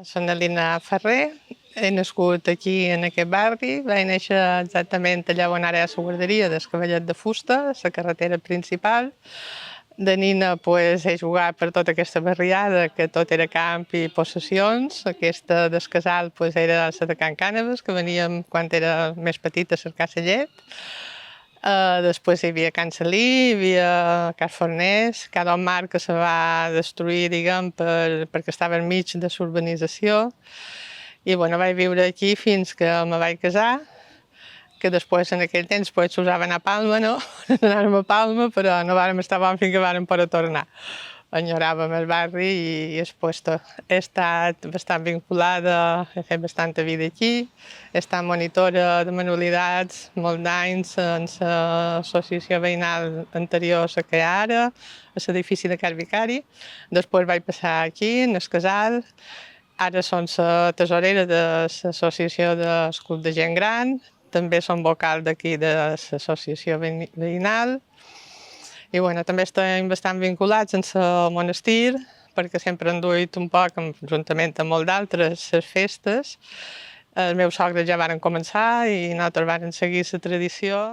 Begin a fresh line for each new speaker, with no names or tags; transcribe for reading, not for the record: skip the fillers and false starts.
Soc Elina Ferrer, he nascut aquí en aquest barri, vaig néixer exactament allà on ara hi ha la guarderia del Cavallet de Fusta, la carretera principal. De nina he jugat per tota aquesta barriada, que tot era camp i possessions. Aquesta del casal era la de Can Cànavas, que veníem quan era més petita a cercar la llet. Després hi havia Can Salí, hi havia Can Forners, Can Don Mar, que se va destruir, diguem, perquè estava enmig de l'urbanització. I bueno, vaig viure aquí fins que me vaig casar, que després en aquell temps s'usava anar a Palma, no? Anàvem a Palma, però no vàrem estar bon fins que vàrem poder tornar. Enyoràvem el barri i després he estat bastant vinculada, he fet bastanta vida aquí, he estat monitora de manualitats molt d'anys en l'associació veïnal anterior a la que hi ha ara, a l'edifici de Car Vicari. Després vaig passar aquí, en el casal. Ara som la tesorera de l'associació del Club de Gent Gran, també som vocal d'aquí de l'associació veïnal. I bueno, també estem bastant vinculats amb el monestir, perquè sempre hem duit un poc, juntament amb molt d'altres, les festes. Els meus sogres ja varen començar i nosaltres varen seguir la tradició.